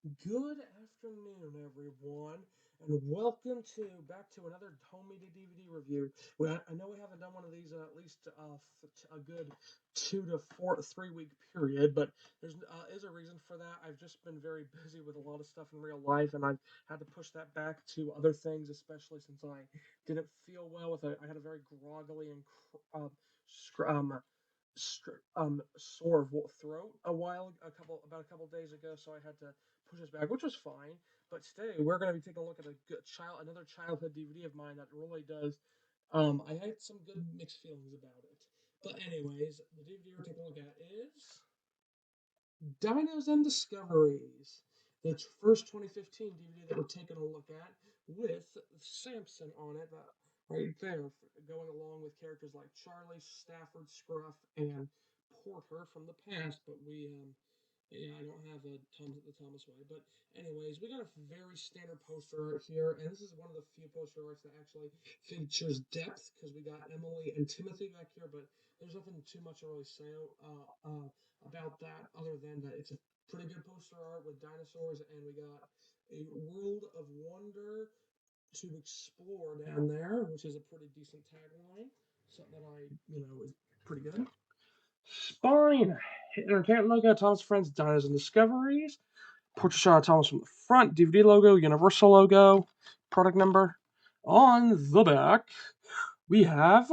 Good afternoon, everyone, and welcome back to another home media DVD review. I know we haven't done one of these in at least a good 3 week period, but there's is a reason for that. I've just been very busy with a lot of stuff in real life, and I've had to push that back to other things, especially since I didn't feel well I had a very groggly and sore throat about a couple days ago, so I had to push us back, which was fine. But today we're going to be taking a look at another childhood DVD of mine that really does. I had some good mixed feelings about it. But anyways, the DVD we're taking a look at is Dinos and Discoveries, the first 2015 DVD that we're taking a look at with Samson on it, right there, going along with characters like Charlie, Stafford, Scruff, and Porter from the past. But yeah, I don't have the Thomas way. But anyways, we got a very standard poster art here, and this is one of the few poster arts that actually features depth because we got Emily and Timothy back here, but there's nothing too much to really say about that other than that it's a pretty good poster art with dinosaurs, and we got a world of wonder to explore down there, which is a pretty decent tagline. Something that is pretty good. Spine, entertainment logo, Thomas Friends, Dinos and Discoveries. Portrait shot of Thomas from the front, DVD logo, Universal logo, product number. On the back, we have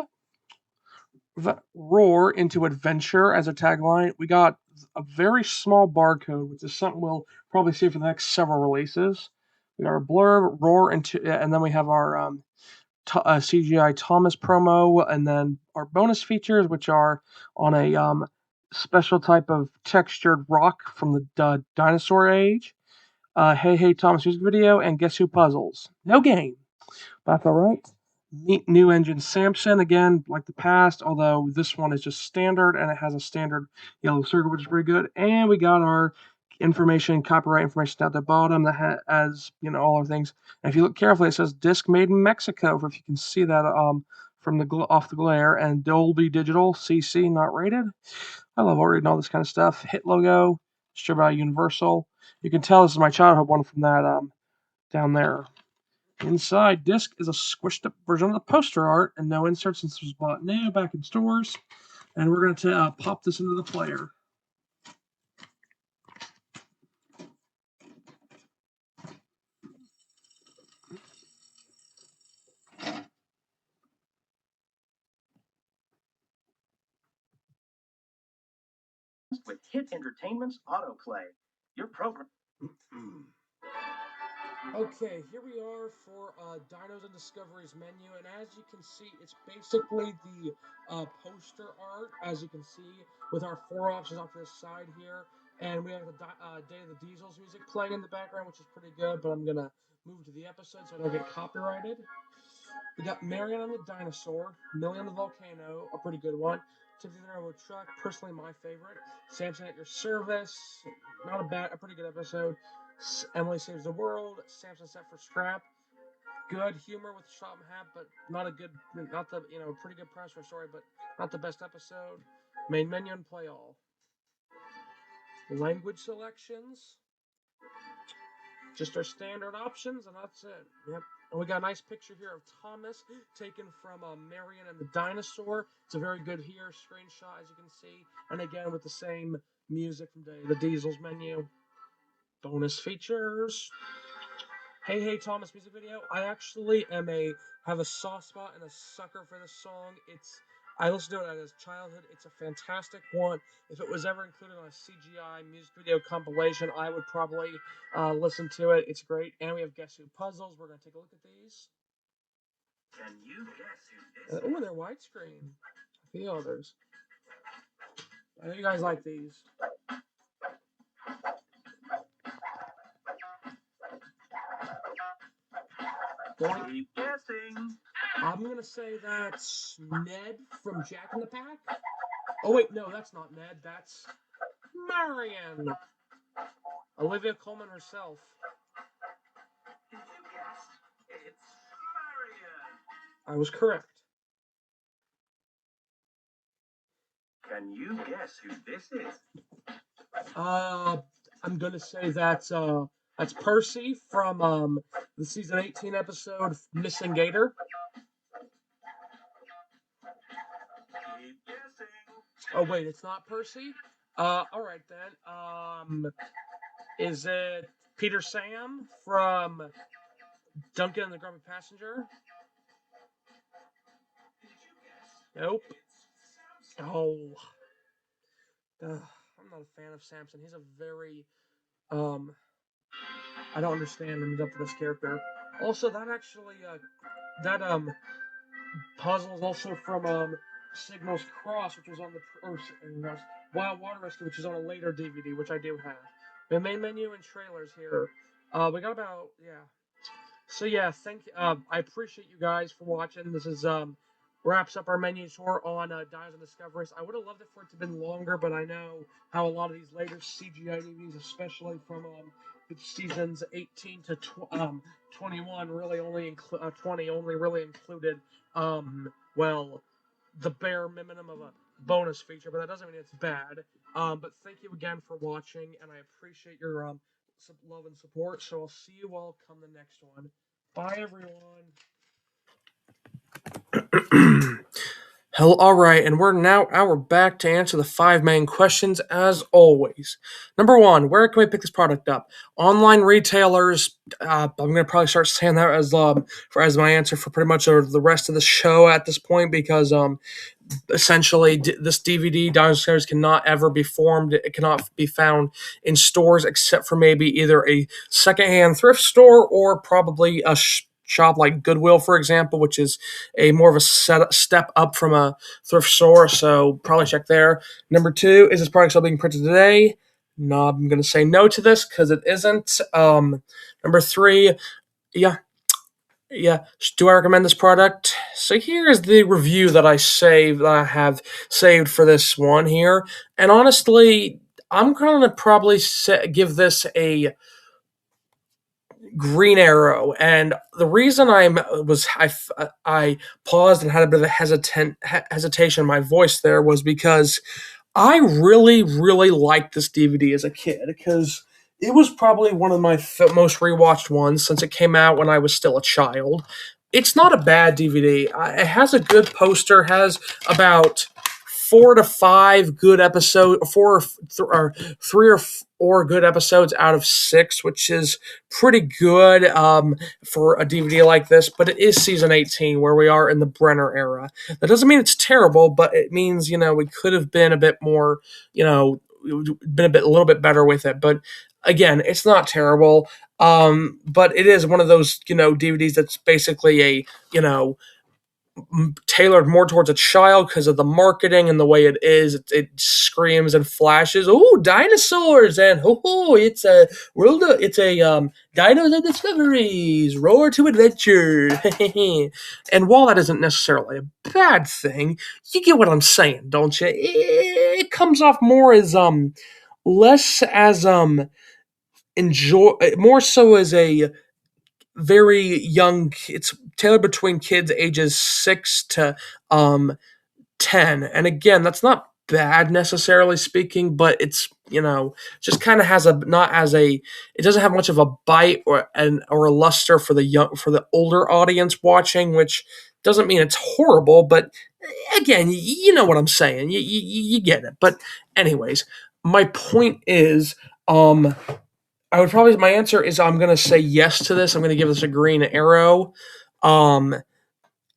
Roar into Adventure as a tagline. We got a very small barcode, which is something we'll probably see for the next several releases. We got our blurb, Roar into, and then we have our CGI Thomas promo, and then our bonus features, which are on a special type of textured rock from the dinosaur age. Hey Hey Thomas music video, and Guess Who puzzles. No game. That's all right. Meet new engine Samson again, like the past, although this one is just standard and it has a standard yellow circle, which is pretty good. And we got our copyright information down at the bottom that has all our things. And if you look carefully, it says disc made in Mexico. If you can see that from off the glare, and Dolby Digital CC not rated. I love reading all this kind of stuff. Hit logo, distributed by Universal. You can tell this is my childhood one from that down there. Inside disc is a squished up version of the poster art and no inserts since this was bought new back in stores. And we're going to pop this into the player. With Hit Entertainment's autoplay. Your program. Okay, here we are for Dinos and Discoveries menu, and as you can see, it's basically the poster art, as you can see, with our four options off to the side here, and we have the Day of the Diesels music playing in the background, which is pretty good, but I'm going to move to the episode so I don't get copyrighted. We got Marion and the Dinosaur, Millie on the Volcano, a pretty good one. Timothy the Railroad Truck, personally my favorite. Samson at Your Service, a pretty good episode. Emily Saves the World, Samson Set for Scrap. Good humor with Shot and Hat, but pretty good press for a story, but not the best episode. Main menu and play all. Language selections, just our standard options, and that's it. Yep. And we got a nice picture here of Thomas taken from Marion and the Dinosaur. It's a very good screenshot, as you can see. And again, with the same music from the Diesels menu. Bonus features. Hey Hey Thomas music video. I actually have a soft spot and a sucker for this song. I listened to it as childhood. It's a fantastic one. If it was ever included on a CGI music video compilation, I would probably listen to it. It's great. And we have Guess Who puzzles. We're gonna take a look at these. Can you guess who this is? They're widescreen. The others. I know you guys like these. Keep guessing. I'm gonna say that's Ned from Jack in the Pack. Oh wait, no, that's not Ned. That's Marion. Olivia Colman herself. Did you guess? It's Marion. I was correct. Can you guess who this is? I'm gonna say that's That's Percy from the season 18 episode Missing Gator. Oh wait, it's not Percy. All right then. Is it Peter Sam from Duncan and the Grumpy Passenger? Nope. Oh, I'm not a fan of Samson. He's a very um. I don't understand him up for this character. Also, that actually that puzzle is also from Signal's Cross, which was on the Wild Water Rescue, which is on a later DVD, which I do have. The main menu and trailers here. We got about yeah. So yeah, thank I appreciate you guys for watching. This is wraps up our menu tour on Dinos and Discoveries. I would have loved it for it to have been longer, but I know how a lot of these later CGI DVDs, especially from seasons 18 to 21, really only 20 only really included well the bare minimum of a bonus feature, but that doesn't mean it's bad. But thank you again for watching, and I appreciate your love and support. So I'll see you all come the next one. Bye, everyone. Hello, all right, and we're back to answer the 5 main questions as always. Number 1, where can we pick this product up? Online retailers. I'm gonna probably start saying that as my answer for pretty much the rest of the show at this point, because essentially this DVD Dinosaurs cannot ever be formed. It cannot be found in stores except for maybe either a secondhand thrift store or probably a shop like Goodwill, for example, which is a more of a step up from a thrift store. So probably check there. Number 2, is this product still being printed today? No, I'm going to say no to this because it isn't. Number 3, yeah. Do I recommend this product? So here's the review that I have saved for this one here. And honestly, I'm going to probably give this a green arrow, and the reason I paused and had a bit of a hesitation in my voice there was because I really really liked this DVD as a kid, because it was probably one of my most rewatched ones since it came out when I was still a child. It's not a bad DVD. It has a good poster, has about 4 to 5 good episodes, or 3 or 4 good episodes out of 6, which is pretty good for a DVD like this. But it is season 18, where we are in the Brenner era. That doesn't mean it's terrible, but it means we could have been a bit more, been a little bit better with it. But again, it's not terrible. But it is one of those DVDs that's basically a tailored more towards a child because of the marketing and the way it is. It screams and flashes, "Oh, dinosaurs!" and "Oh, it's a world. It's a dinos and discoveries. Roar to adventure!" And while that isn't necessarily a bad thing, you get what I'm saying, don't you? It comes off more as less as enjoy, more so as a very young. It's tailored between kids ages 6 to 10, and again, that's not bad necessarily speaking, but it's just kind of has a not as a it doesn't have much of a bite or a luster for the older audience watching, which doesn't mean it's horrible, but again, you know what I'm saying. You get it. But anyways, my point is, my answer is I'm going to say yes to this. I'm going to give this a green arrow, um,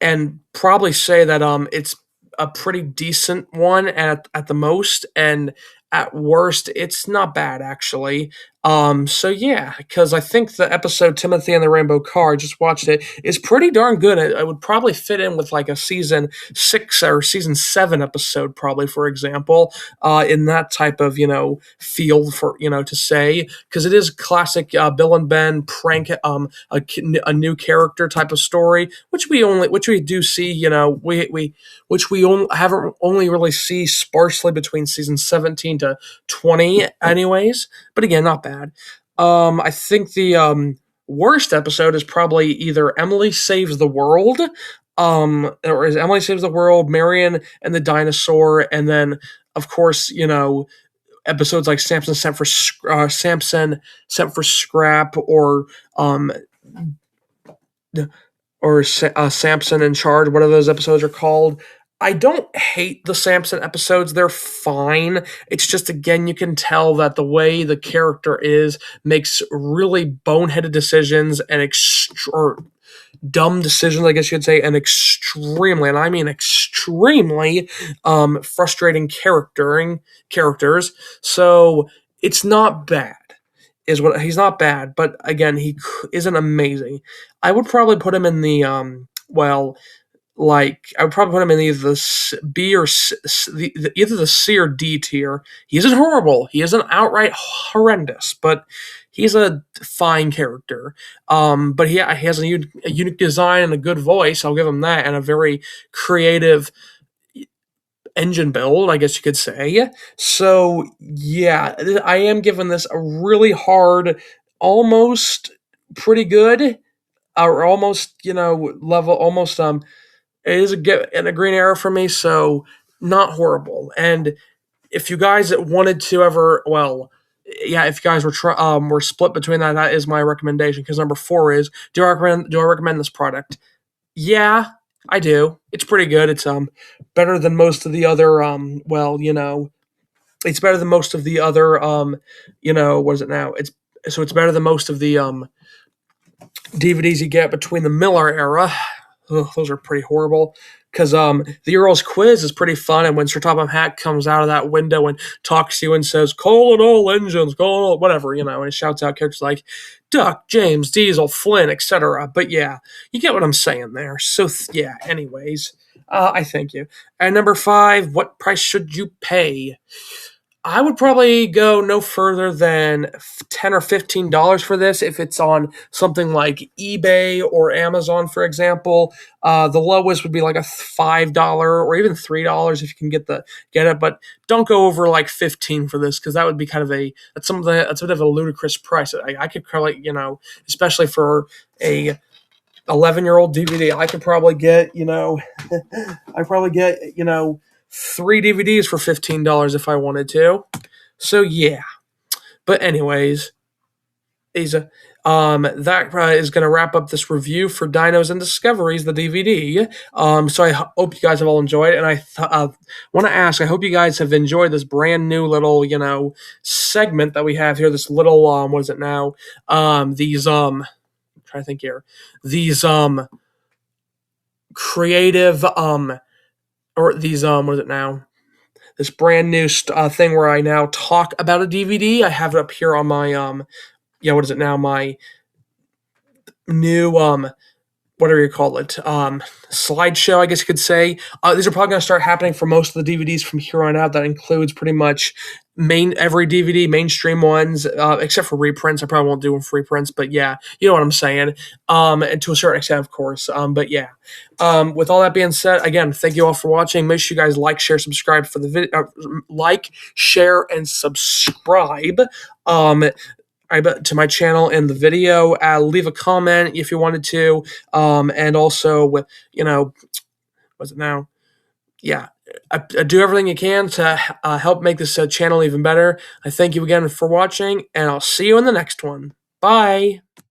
and probably say that it's a pretty decent one at the most, and at worst, it's not bad actually. So yeah, because I think the episode Timothy and the Rainbow Car, I just watched it, is pretty darn good. It would probably fit in with like a season 6 or season 7 episode, probably, for example, in that type of field for to say, because it is classic Bill and Ben prank, a new character type of story, which we do see, which we haven't only really see sparsely between season 17 to 20, anyways. But again, not bad. I think the worst episode is probably either Emily Saves the World, or is Emily Saves the World, Marion and the Dinosaur, and then of course episodes like Samson sent for scrap, um Samson in charge. What are those episodes are called? I don't hate the Samson episodes. They're fine. It's just, again, you can tell that the way the character is makes really boneheaded decisions and or dumb decisions, I guess you'd say, and extremely, and I mean extremely, frustrating characters. So it's not bad. Is what he's not bad, but again, he isn't amazing. I would probably put him in the I would probably put him in either the B or either the C or D tier. He isn't horrible. He isn't outright horrendous, but he's a fine character. But he has a unique design and a good voice. I'll give him that, and a very creative engine build, I guess you could say. So yeah, I am giving this a really hard, almost pretty good, or almost level, almost it is a get in a green arrow for me, so not horrible. And if you guys wanted to ever, well, yeah, if you guys were split between that, that is my recommendation. Because number 4 is, do I recommend this product? Yeah, I do. It's pretty good. It's better than most of the other it's better than most of the other what is it now? It's better than most of the DVDs you get between the Miller era. Ugh, those are pretty horrible. Because the Earl's Quiz is pretty fun, and when Sir Topham Hatt comes out of that window and talks to you and says, "Call it all engines, call it all," whatever, and he shouts out characters like Duck, James, Diesel, Flynn, etc. But yeah, you get what I'm saying there. So yeah, anyways, I thank you. And number 5, what price should you pay? I would probably go no further than $10 or $15 for this if it's on something like eBay or Amazon, for example. The lowest would be like a $5 or even $3 if you can get it, but don't go over like 15 for this, because that would be that's a bit of a ludicrous price. I could probably, especially for a 11-year-old DVD, I could probably get I probably get 3 DVDs for $15 if I wanted to. So yeah. But anyways, is that is going to wrap up this review for Dinos and Discoveries, the DVD. So I hope you guys have all enjoyed it, and I want to ask. I hope you guys have enjoyed this brand new little segment that we have here. This little what is it now? These I'm trying to think here. These creative or these what is it now? This brand new thing where I now talk about a DVD. I have it up here on my what is it now? My new whatever you call it, slideshow, I guess you could say. These are probably going to start happening for most of the DVDs from here on out. That includes pretty much every DVD, mainstream ones, except for reprints. I probably won't do them for reprints, but yeah, you know what I'm saying. And to a certain extent, of course. But yeah. With all that being said, again, thank you all for watching. Make sure you guys like, share, subscribe for the video. Like, share, and subscribe. To my channel and the video. Leave a comment if you wanted to, and also what's it now? Yeah, I do everything you can to help make this channel even better. I thank you again for watching, and I'll see you in the next one. Bye.